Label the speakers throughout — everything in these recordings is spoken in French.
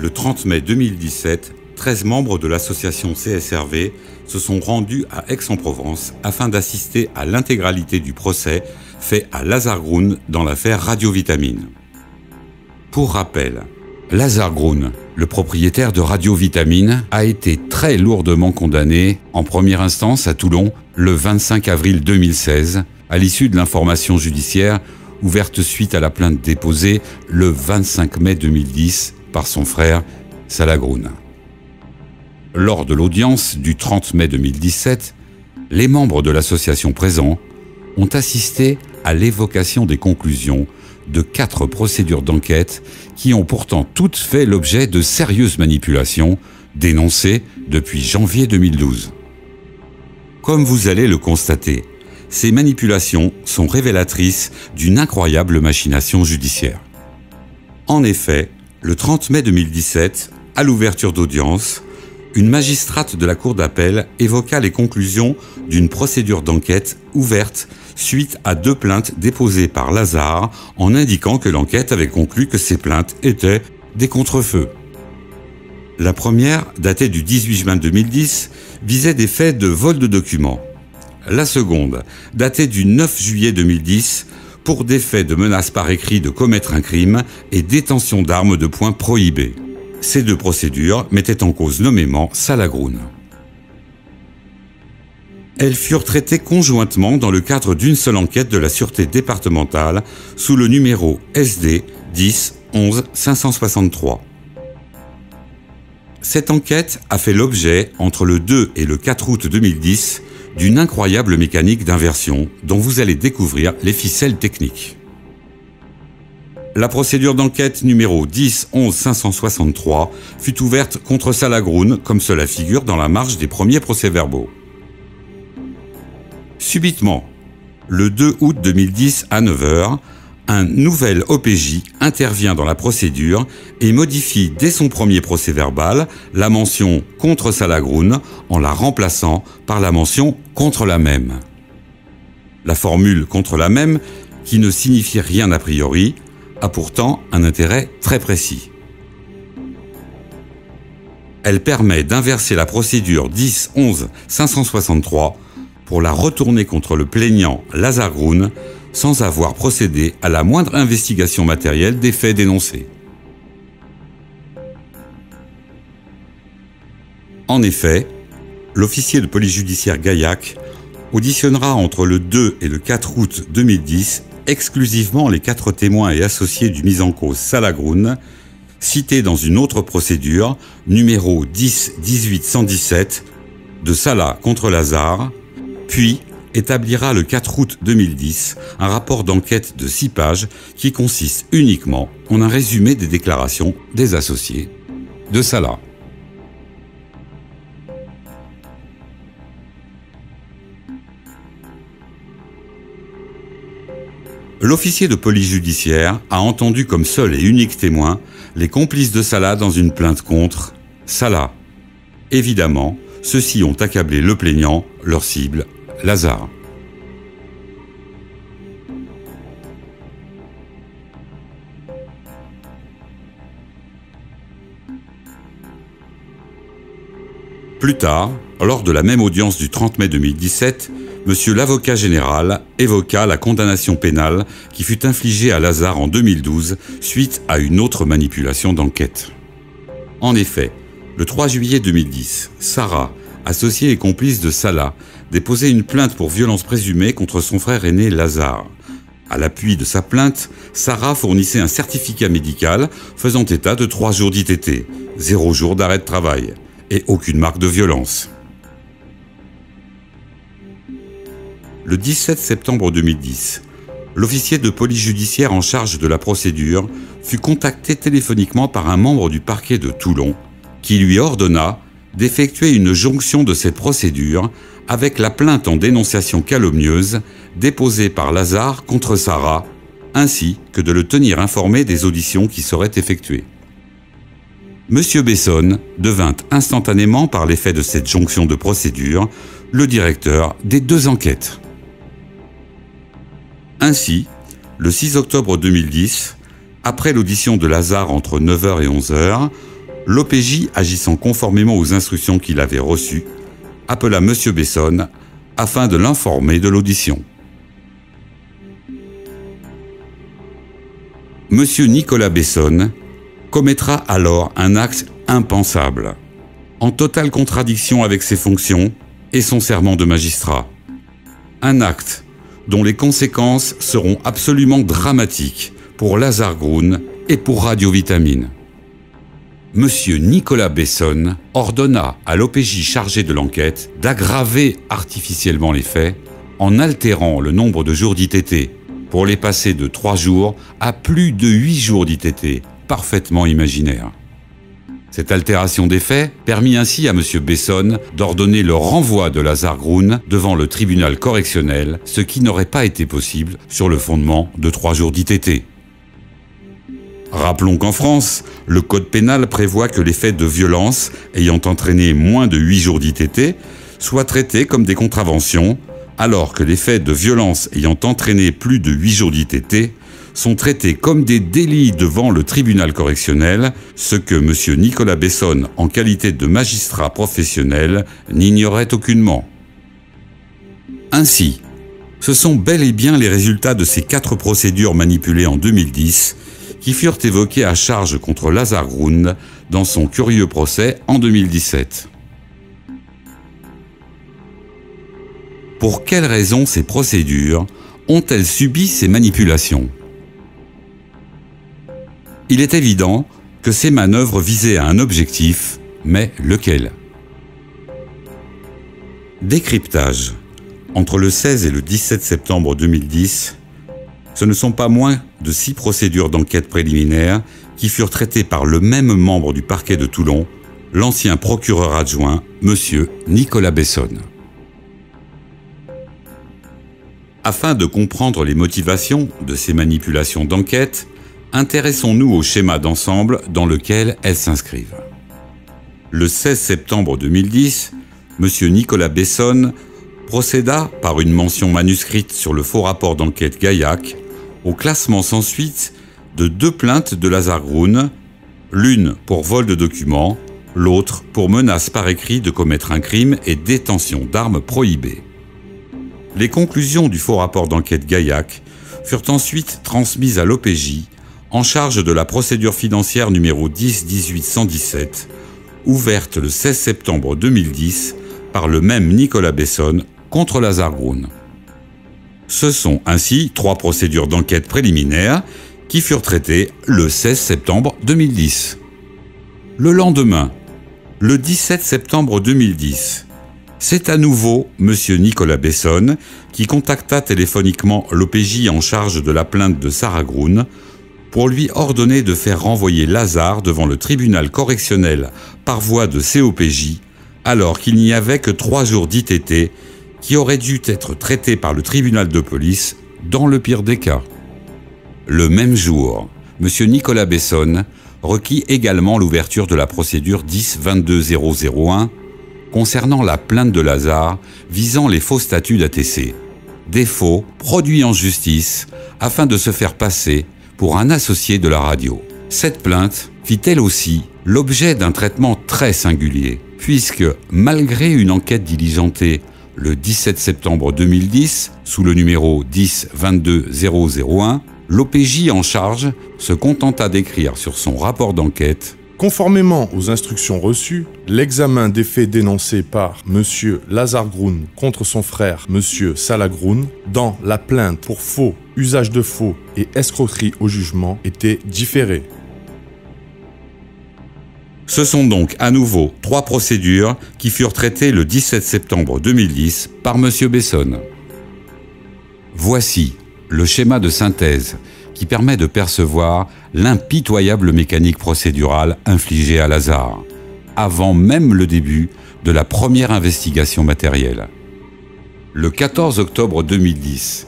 Speaker 1: Le 30 mai 2017, 13 membres de l'association CSRV se sont rendus à Aix-en-Provence afin d'assister à l'intégralité du procès fait à Lazare Groen dans l'affaire Radiovitamine. Pour rappel, Lazare Groen, le propriétaire de Radiovitamine, a été très lourdement condamné en première instance à Toulon le 25 avril 2016 à l'issue de l'information judiciaire ouverte suite à la plainte déposée le 25 mai 2010 par son frère Salah Groen. Lors de l'audience du 30 mai 2017, les membres de l'association présents ont assisté à l'évocation des conclusions de 4 procédures d'enquête qui ont pourtant toutes fait l'objet de sérieuses manipulations dénoncées depuis janvier 2012. Comme vous allez le constater, ces manipulations sont révélatrices d'une incroyable machination judiciaire. En effet, le 30 mai 2017, à l'ouverture d'audience, une magistrate de la Cour d'appel évoqua les conclusions d'une procédure d'enquête ouverte suite à 2 plaintes déposées par Lazare en indiquant que l'enquête avait conclu que ces plaintes étaient des contrefeux. La première, datée du 18 juin 2010, visait des faits de vol de documents. La seconde, datée du 9 juillet 2010, pour des faits de menace par écrit de commettre un crime et détention d'armes de poing prohibées. Ces 2 procédures mettaient en cause nommément Salah Groen. Elles furent traitées conjointement dans le cadre d'une seule enquête de la Sûreté départementale sous le numéro SD 10 11 563. Cette enquête a fait l'objet, entre le 2 et le 4 août 2010, d'une incroyable mécanique d'inversion dont vous allez découvrir les ficelles techniques. La procédure d'enquête numéro 10 11 563 fut ouverte contre Salah Groen comme cela figure dans la marge des premiers procès-verbaux. Subitement, le 2 août 2010 à 9 h, un nouvel OPJ intervient dans la procédure et modifie dès son premier procès-verbal la mention « contre Salah Groen » en la remplaçant par la mention « contre la même ». La formule « contre la même », qui ne signifie rien a priori, a pourtant un intérêt très précis. Elle permet d'inverser la procédure 10 11 563 pour la retourner contre le plaignant Lazare Groen sans avoir procédé à la moindre investigation matérielle des faits dénoncés. En effet, l'officier de police judiciaire Gaillac auditionnera entre le 2 et le 4 août 2010 exclusivement les 4 témoins et associés du mis en cause Salah Groen, cités dans une autre procédure, numéro 10 18 117, de Salah contre Lazare, puis établira le 4 août 2010 un rapport d'enquête de 6 pages qui consiste uniquement en un résumé des déclarations des associés de Salah. L'officier de police judiciaire a entendu comme seul et unique témoin les complices de Salah dans une plainte contre Salah. Évidemment, ceux-ci ont accablé le plaignant, leur cible, Lazare. Plus tard, lors de la même audience du 30 mai 2017, Monsieur l'avocat général évoqua la condamnation pénale qui fut infligée à Lazare en 2012 suite à une autre manipulation d'enquête. En effet, le 3 juillet 2010, Sarah, associée et complice de Salah, déposait une plainte pour violence présumée contre son frère aîné Lazare. À l'appui de sa plainte, Sarah fournissait un certificat médical faisant état de 3 jours d'ITT, 0 jour d'arrêt de travail et aucune marque de violence. Le 17 septembre 2010, l'officier de police judiciaire en charge de la procédure fut contacté téléphoniquement par un membre du parquet de Toulon qui lui ordonna d'effectuer une jonction de cette procédure avec la plainte en dénonciation calomnieuse déposée par Lazare contre Sarah, ainsi que de le tenir informé des auditions qui seraient effectuées. Monsieur Besson devint instantanément, par l'effet de cette jonction de procédure, le directeur des 2 enquêtes. Ainsi, le 6 octobre 2010, après l'audition de Lazare entre 9h et 11h, l'OPJ, agissant conformément aux instructions qu'il avait reçues, appela Monsieur Besson afin de l'informer de l'audition. Monsieur Nicolas Besson commettra alors un acte impensable, en totale contradiction avec ses fonctions et son serment de magistrat. Un acte dont les conséquences seront absolument dramatiques pour Lazare Groen et pour Radio Vitamine. Monsieur Nicolas Besson ordonna à l'OPJ chargé de l'enquête d'aggraver artificiellement les faits en altérant le nombre de jours d'ITT pour les passer de 3 jours à plus de 8 jours d'ITT, parfaitement imaginaire. Cette altération des faits permit ainsi à M. Besson d'ordonner le renvoi de Lazare Groen devant le tribunal correctionnel, ce qui n'aurait pas été possible sur le fondement de 3 jours d'ITT. Rappelons qu'en France, le code pénal prévoit que les faits de violence ayant entraîné moins de 8 jours d'ITT soient traités comme des contraventions, alors que les faits de violence ayant entraîné plus de 8 jours d'ITT sont traités comme des délits devant le tribunal correctionnel, ce que M. Nicolas Besson, en qualité de magistrat professionnel, n'ignorait aucunement. Ainsi, ce sont bel et bien les résultats de ces 4 procédures manipulées en 2010 qui furent évoquées à charge contre Lazare Groen dans son curieux procès en 2017. Pour quelles raisons ces procédures ont-elles subi ces manipulations ? Il est évident que ces manœuvres visaient à un objectif, mais lequel ? Décryptage. Entre le 16 et le 17 septembre 2010, ce ne sont pas moins de 6 procédures d'enquête préliminaire qui furent traitées par le même membre du parquet de Toulon, l'ancien procureur adjoint, M. Nicolas Besson. Afin de comprendre les motivations de ces manipulations d'enquête, intéressons-nous au schéma d'ensemble dans lequel elles s'inscrivent. Le 16 septembre 2010, M. Nicolas Besson procéda, par une mention manuscrite sur le faux rapport d'enquête Gaillac, au classement sans suite de 2 plaintes de Lazare Groen, l'une pour vol de documents, l'autre pour menace par écrit de commettre un crime et détention d'armes prohibées. Les conclusions du faux rapport d'enquête Gaillac furent ensuite transmises à l'OPJ en charge de la procédure financière numéro 10-18-117, ouverte le 16 septembre 2010 par le même Nicolas Besson contre Lazare Groen. Ce sont ainsi 3 procédures d'enquête préliminaires qui furent traitées le 16 septembre 2010. Le lendemain, le 17 septembre 2010, c'est à nouveau M. Nicolas Besson qui contacta téléphoniquement l'OPJ en charge de la plainte de Sarah Groen pour lui ordonner de faire renvoyer Lazare devant le tribunal correctionnel par voie de COPJ, alors qu'il n'y avait que 3 jours d'ITT qui auraient dû être traités par le tribunal de police dans le pire des cas. Le même jour, M. Nicolas Besson requit également l'ouverture de la procédure 10-22-001 concernant la plainte de Lazare visant les faux statuts d'ATC, des faux produits en justice afin de se faire passer pour un associé de la radio. Cette plainte fit elle aussi l'objet d'un traitement très singulier, puisque malgré une enquête diligentée le 17 septembre 2010 sous le numéro 10-22-001, l'OPJ en charge se contenta d'écrire sur son rapport d'enquête:
Speaker 2: conformément aux instructions reçues, l'examen des faits dénoncés par M. Lazare Groen contre son frère M. Salah Groen dans la plainte pour faux, usage de faux et escroquerie au jugement était différé.
Speaker 1: Ce sont donc à nouveau 3 procédures qui furent traitées le 17 septembre 2010 par M. Besson. Voici le schéma de synthèse qui permet de percevoir l'impitoyable mécanique procédurale infligée à Lazare, avant même le début de la première investigation matérielle. Le 14 octobre 2010,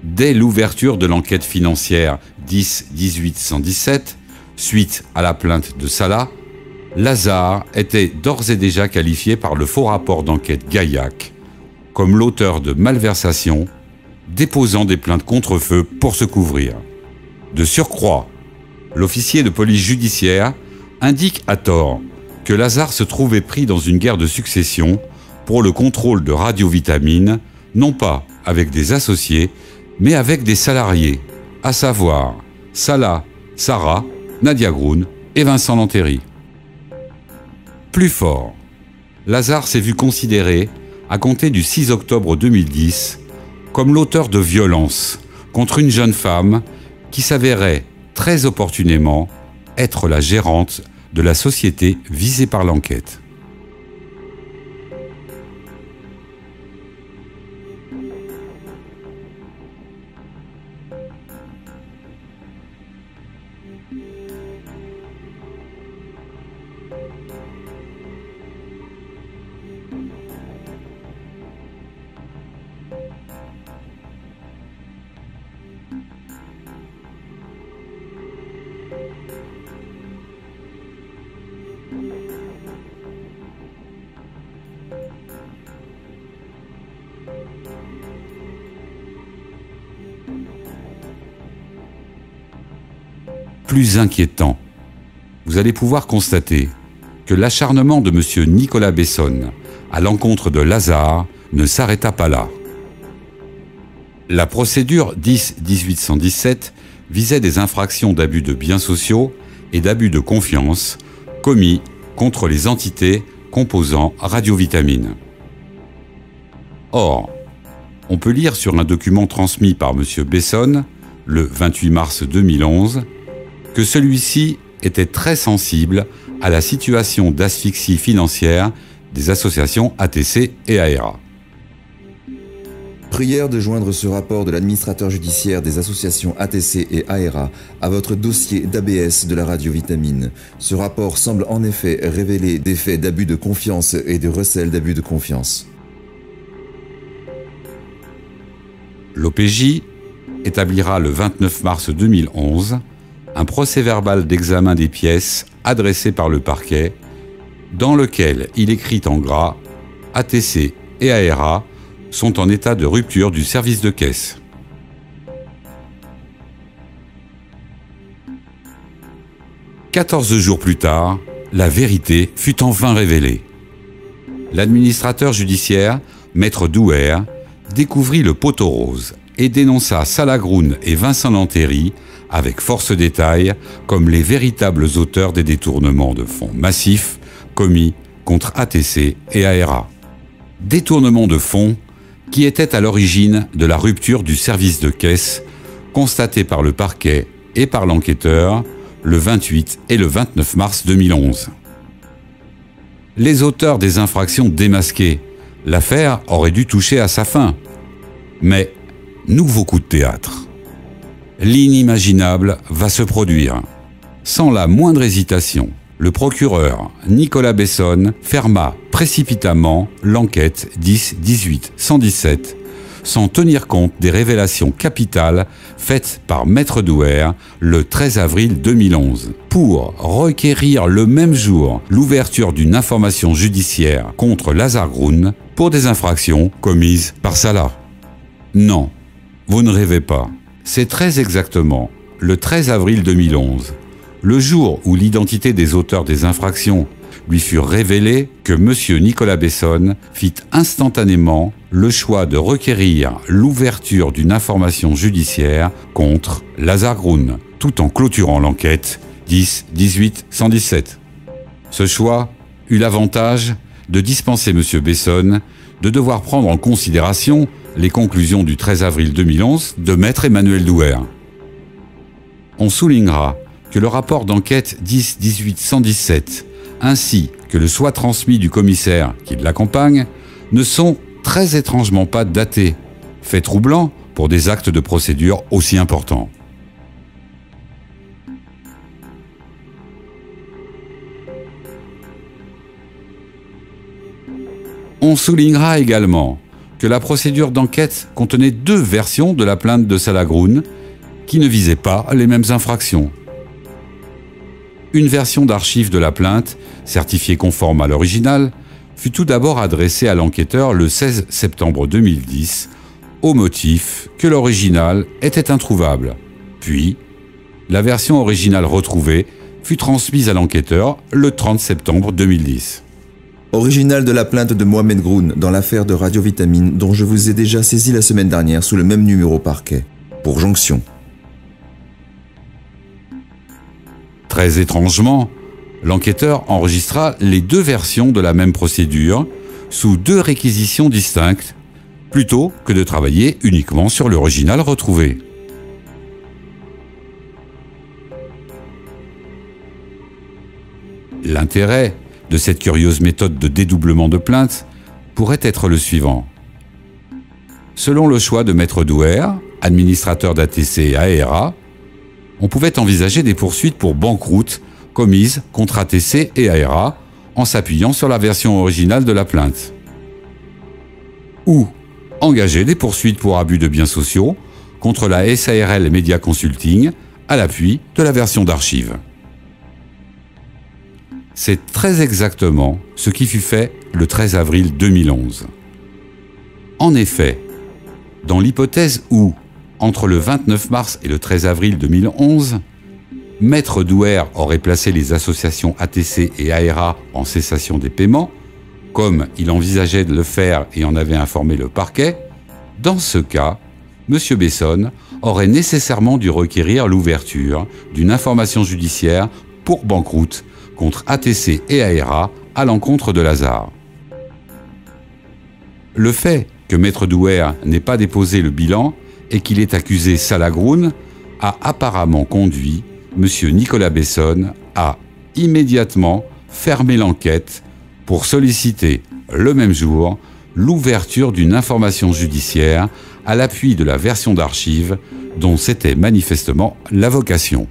Speaker 1: dès l'ouverture de l'enquête financière 10-18-117, suite à la plainte de Salah, Lazare était d'ores et déjà qualifié par le faux rapport d'enquête Gaillac comme l'auteur de malversations, déposant des plaintes contre feu pour se couvrir. De surcroît, l'officier de police judiciaire indique à tort que Lazare se trouvait pris dans une guerre de succession pour le contrôle de radiovitamines, non pas avec des associés, mais avec des salariés, à savoir Salah, Sarah, Nadia Groun et Vincent Lantéry. Plus fort, Lazare s'est vu considéré, à compter du 6 octobre 2010, comme l'auteur de violences contre une jeune femme qui s'avérait très opportunément être la gérante de la société visée par l'enquête. Plus inquiétant, vous allez pouvoir constater que l'acharnement de M. Nicolas Besson à l'encontre de Lazare ne s'arrêta pas là. La procédure 10-18-117 visait des infractions d'abus de biens sociaux et d'abus de confiance commis contre les entités composant radiovitamines. Or, on peut lire sur un document transmis par M. Besson, le 28 mars 2011, que celui-ci était très sensible à la situation d'asphyxie financière des associations ATC et AERA.
Speaker 3: Prière de joindre ce rapport de l'administrateur judiciaire des associations ATC et AERA à votre dossier d'ABS de la radiovitamine. Ce rapport semble en effet révéler des faits d'abus de confiance et de recel d'abus de confiance.
Speaker 1: L'OPJ établira le 29 mars 2011 un procès-verbal d'examen des pièces adressé par le parquet, dans lequel il écrit en gras « ATC et AERA sont en état de rupture du service de caisse ». 14 jours plus tard, la vérité fut enfin révélée. L'administrateur judiciaire, Maître Douer, découvrit le poteau rose et dénonça Salah Groun et Vincent Lantéry avec force détail comme les véritables auteurs des détournements de fonds massifs commis contre ATC et AERA. Détournements de fonds qui étaient à l'origine de la rupture du service de caisse constatée par le parquet et par l'enquêteur le 28 et le 29 mars 2011. Les auteurs des infractions démasquées, l'affaire aurait dû toucher à sa fin. Mais, nouveau coup de théâtre. L'inimaginable va se produire. Sans la moindre hésitation, le procureur Nicolas Besson ferma précipitamment l'enquête 10-18-117 sans tenir compte des révélations capitales faites par Maître Douer le 13 avril 2011 pour requérir le même jour l'ouverture d'une information judiciaire contre Lazare Groun pour des infractions commises par Salah. Non, vous ne rêvez pas. C'est très exactement le 13 avril 2011, le jour où l'identité des auteurs des infractions lui fut révélée, que M. Nicolas Besson fit instantanément le choix de requérir l'ouverture d'une information judiciaire contre Lazare Groun, tout en clôturant l'enquête 10-18-117. Ce choix eut l'avantage de dispenser M. Besson de devoir prendre en considération les conclusions du 13 avril 2011 de Maître Emmanuel Douer. On soulignera que le rapport d'enquête 10-18-117 ainsi que le soit transmis du commissaire qui l'accompagne ne sont très étrangement pas datés, fait troublant pour des actes de procédure aussi importants. On soulignera également que la procédure d'enquête contenait 2 versions de la plainte de Salagroun qui ne visaient pas les mêmes infractions. Une version d'archive de la plainte, certifiée conforme à l'original, fut tout d'abord adressée à l'enquêteur le 16 septembre 2010, au motif que l'original était introuvable. Puis, la version originale retrouvée fut transmise à l'enquêteur le 30 septembre 2010.
Speaker 3: Original de la plainte de Mohamed Groun dans l'affaire de Radiovitamine dont je vous ai déjà saisi la semaine dernière sous le même numéro parquet, pour jonction.
Speaker 1: Très étrangement, l'enquêteur enregistra les 2 versions de la même procédure sous 2 réquisitions distinctes, plutôt que de travailler uniquement sur l'original retrouvé. L'intérêt de cette curieuse méthode de dédoublement de plainte pourrait être le suivant. Selon le choix de Maître Douer, administrateur d'ATC et ARA, on pouvait envisager des poursuites pour banqueroute commises contre ATC et ARA en s'appuyant sur la version originale de la plainte. Ou engager des poursuites pour abus de biens sociaux contre la SARL Media Consulting à l'appui de la version d'archives. C'est très exactement ce qui fut fait le 13 avril 2011. En effet, dans l'hypothèse où, entre le 29 mars et le 13 avril 2011, Maître Douer aurait placé les associations ATC et ARA en cessation des paiements, comme il envisageait de le faire et en avait informé le parquet, dans ce cas, M. Besson aurait nécessairement dû requérir l'ouverture d'une information judiciaire pour banqueroute contre ATC et ARA à l'encontre de Lazare. Le fait que Maître Douer n'ait pas déposé le bilan et qu'il ait accusé Salagroun a apparemment conduit M. Nicolas Besson à immédiatement fermer l'enquête pour solliciter, le même jour, l'ouverture d'une information judiciaire à l'appui de la version d'archives dont c'était manifestement la vocation.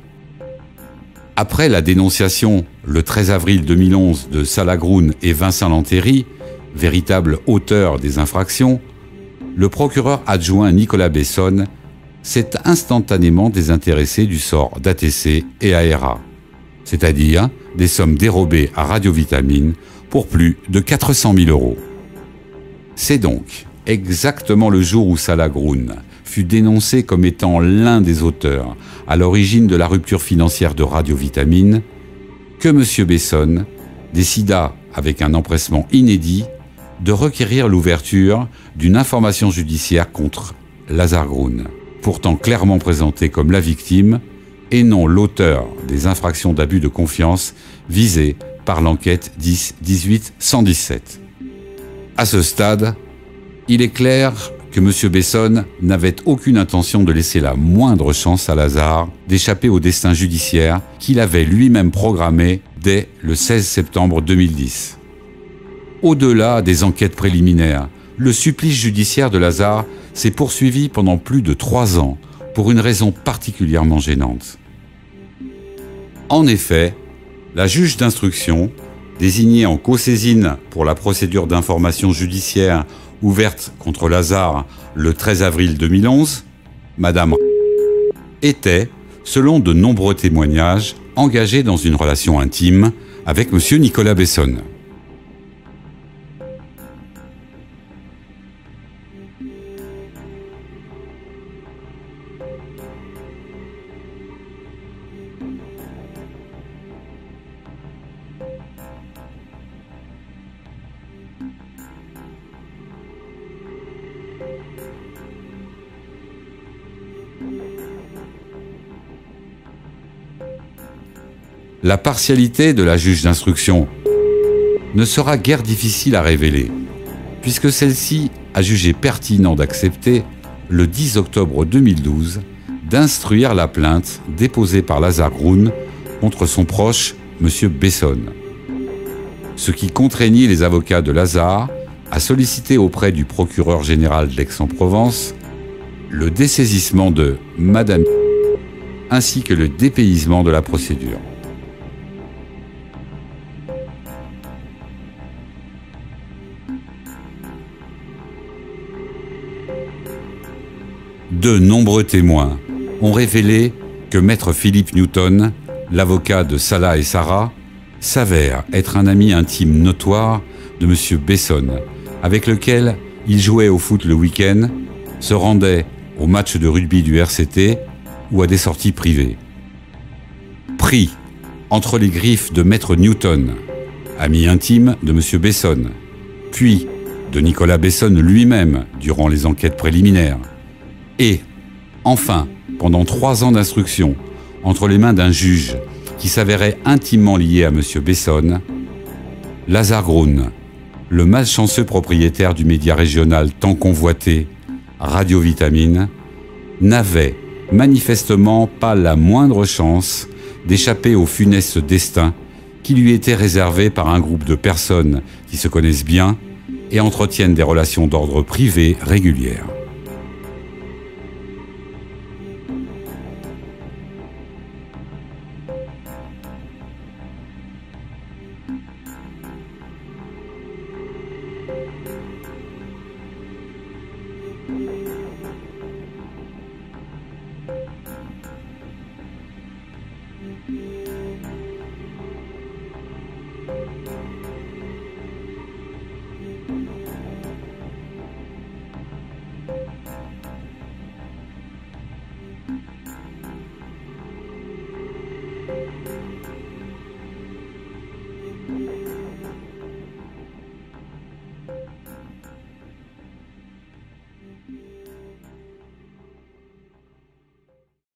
Speaker 1: Après la dénonciation, le 13 avril 2011, de Salagroun et Vincent Lantéry, véritable auteur des infractions, le procureur adjoint Nicolas Besson s'est instantanément désintéressé du sort d'ATC et ARA, c'est-à-dire des sommes dérobées à Radiovitamine pour plus de 400 000 €. C'est donc exactement le jour où Salagroun fut dénoncé comme étant l'un des auteurs à l'origine de la rupture financière de Radiovitamine, que M. Besson décida, avec un empressement inédit, de requérir l'ouverture d'une information judiciaire contre Lazare Groun, pourtant clairement présenté comme la victime et non l'auteur des infractions d'abus de confiance visées par l'enquête 10-18-117. À ce stade, il est clair que M. Besson n'avait aucune intention de laisser la moindre chance à Lazare d'échapper au destin judiciaire qu'il avait lui-même programmé dès le 16 septembre 2010. Au-delà des enquêtes préliminaires, le supplice judiciaire de Lazare s'est poursuivi pendant plus de 3 ans pour une raison particulièrement gênante. En effet, la juge d'instruction, désignée en co-saisine pour la procédure d'information judiciaire ouverte contre Lazare le 13 avril 2011, Madame était, selon de nombreux témoignages, engagée dans une relation intime avec M. Nicolas Besson. La partialité de la juge d'instruction ne sera guère difficile à révéler, puisque celle-ci a jugé pertinent d'accepter, le 10 octobre 2012, d'instruire la plainte déposée par Lazare Groun contre son proche, M. Besson. Ce qui contraignit les avocats de Lazare à solliciter auprès du procureur général d'Aix-en-Provence le dessaisissement de Madame ainsi que le dépaysement de la procédure. De nombreux témoins ont révélé que maître Philippe Newton, l'avocat de Salah et Sarah, s'avère être un ami intime notoire de M. Besson, avec lequel il jouait au foot le week-end, se rendait au match de rugby du RCT ou à des sorties privées. Pris entre les griffes de maître Newton, ami intime de M. Besson, puis de Nicolas Besson lui-même durant les enquêtes préliminaires, et, enfin, pendant 3 ans d'instruction, entre les mains d'un juge qui s'avérait intimement lié à M. Besson, Lazare Groen, le malchanceux propriétaire du média régional tant convoité, Radio Vitamine, n'avait manifestement pas la moindre chance d'échapper au funeste destin qui lui était réservé par un groupe de personnes qui se connaissent bien et entretiennent des relations d'ordre privé régulières.